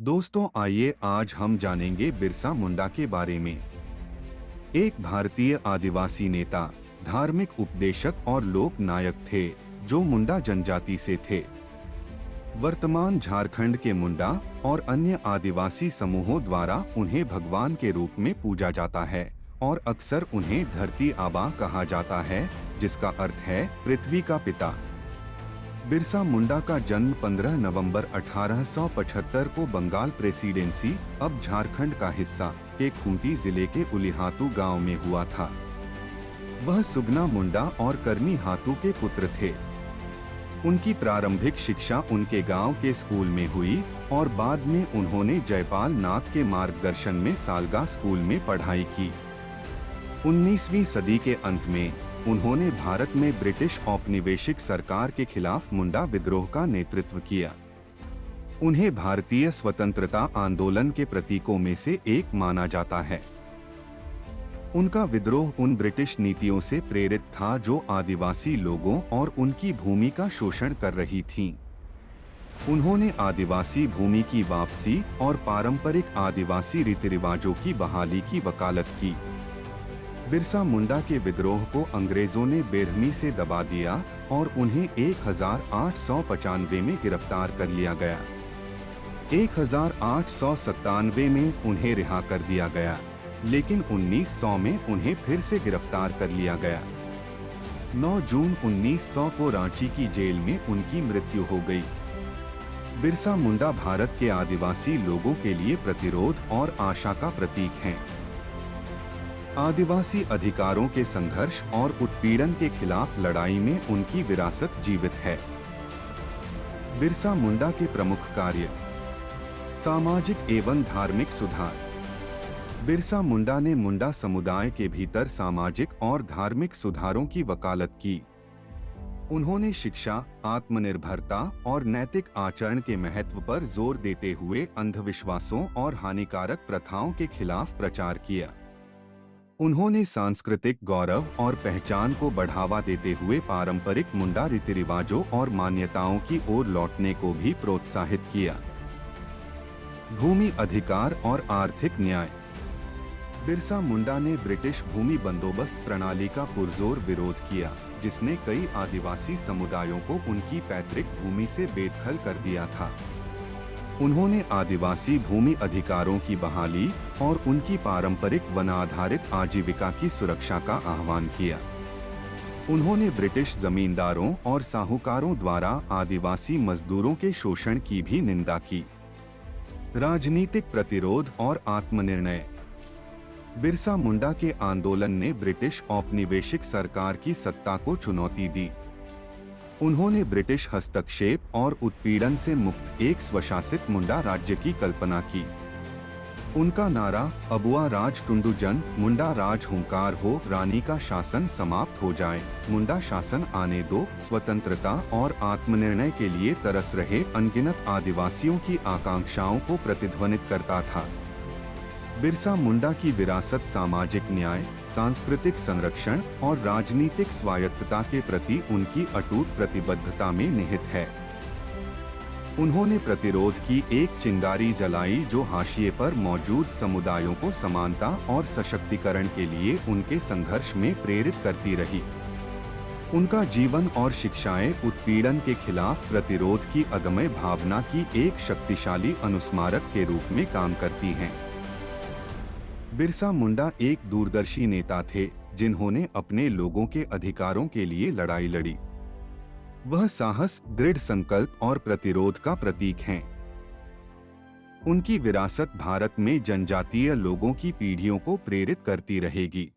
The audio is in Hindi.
दोस्तों, आइए आज हम जानेंगे बिरसा मुंडा के बारे में। एक भारतीय आदिवासी नेता, धार्मिक उपदेशक और लोक नायक थे जो मुंडा जनजाति से थे। वर्तमान झारखंड के मुंडा और अन्य आदिवासी समूहों द्वारा उन्हें भगवान के रूप में पूजा जाता है और अक्सर उन्हें धरती आबा कहा जाता है, जिसका अर्थ है पृथ्वी का पिता। बिरसा मुंडा का जन्म 15 नवंबर 1875 को बंगाल प्रेसिडेंसी, अब झारखंड का हिस्सा, के खूंटी जिले के उलिहातू गांव में हुआ था। वह सुगना मुंडा और करमी हातू के पुत्र थे। उनकी प्रारंभिक शिक्षा उनके गांव के स्कूल में हुई और बाद में उन्होंने जयपाल नाथ के मार्गदर्शन में सालगा स्कूल में पढ़ाई की। 19वीं सदी के अंत में उन्होंने भारत में ब्रिटिश औपनिवेशिक सरकार के खिलाफ मुंडा विद्रोह का नेतृत्व किया। उन्हें भारतीय स्वतंत्रता आंदोलन के प्रतीकों में से एक माना जाता है। उनका विद्रोह उन ब्रिटिश नीतियों से प्रेरित था जो आदिवासी लोगों और उनकी भूमि का शोषण कर रही थीं। उन्होंने आदिवासी भूमि की वापसी और पारंपरिक आदिवासी रीति रिवाजों की बहाली की वकालत की। बिरसा मुंडा के विद्रोह को अंग्रेजों ने बेरहमी से दबा दिया और उन्हें 1895 में गिरफ्तार कर लिया गया। 1897 में उन्हें रिहा कर दिया गया, लेकिन 1900 में उन्हें फिर से गिरफ्तार कर लिया गया। 9 जून 1900 को रांची की जेल में उनकी मृत्यु हो गई। बिरसा मुंडा भारत के आदिवासी लोगों के लिए प्रतिरोध और आशा का प्रतीक हैं। आदिवासी अधिकारों के संघर्ष और उत्पीड़न के खिलाफ लड़ाई में उनकी विरासत जीवित है। बिरसा मुंडा के प्रमुख कार्य: सामाजिक एवं धार्मिक सुधार। बिरसा मुंडा ने मुंडा समुदाय के भीतर सामाजिक और धार्मिक सुधारों की वकालत की। उन्होंने शिक्षा, आत्मनिर्भरता और नैतिक आचरण के महत्व पर जोर देते हुए अंधविश्वासों और हानिकारक प्रथाओं के खिलाफ प्रचार किया। उन्होंने सांस्कृतिक गौरव और पहचान को बढ़ावा देते हुए पारंपरिक मुंडा रीति रिवाजों और मान्यताओं की ओर लौटने को भी प्रोत्साहित किया। भूमि अधिकार और आर्थिक न्याय। बिरसा मुंडा ने ब्रिटिश भूमि बंदोबस्त प्रणाली का पुरजोर विरोध किया, जिसने कई आदिवासी समुदायों को उनकी पैतृक भूमि से बेदखल कर दिया था। उन्होंने आदिवासी भूमि अधिकारों की बहाली और उनकी पारंपरिक वन आधारित आजीविका की सुरक्षा का आह्वान किया। उन्होंने ब्रिटिश जमींदारों और साहूकारों द्वारा आदिवासी मजदूरों के शोषण की भी निंदा की। राजनीतिक प्रतिरोध और आत्मनिर्णय। बिरसा मुंडा के आंदोलन ने ब्रिटिश औपनिवेशिक सरकार की सत्ता को चुनौती दी। उन्होंने ब्रिटिश हस्तक्षेप और उत्पीड़न से मुक्त एक स्वशासित मुंडा राज्य की कल्पना की। उनका नारा अबुआ राज टुंडू जन, मुंडा राज हुंकार हो, रानी का शासन समाप्त हो जाए, मुंडा शासन आने दो, स्वतंत्रता और आत्मनिर्णय के लिए तरस रहे अनगिनत आदिवासियों की आकांक्षाओं को प्रतिध्वनित करता था। बिरसा मुंडा की विरासत सामाजिक न्याय, सांस्कृतिक संरक्षण और राजनीतिक स्वायत्तता के प्रति उनकी अटूट प्रतिबद्धता में निहित है। उन्होंने प्रतिरोध की एक चिंगारी जलाई जो हाशिए पर मौजूद समुदायों को समानता और सशक्तिकरण के लिए उनके संघर्ष में प्रेरित करती रही। उनका जीवन और शिक्षाएं उत्पीड़न के खिलाफ प्रतिरोध की अदम्य भावना की एक शक्तिशाली अनुस्मारक के रूप में काम करती हैं। बिरसा मुंडा एक दूरदर्शी नेता थे जिन्होंने अपने लोगों के अधिकारों के लिए लड़ाई लड़ी। वह साहस, दृढ़ संकल्प और प्रतिरोध का प्रतीक हैं। उनकी विरासत भारत में जनजातीय लोगों की पीढ़ियों को प्रेरित करती रहेगी।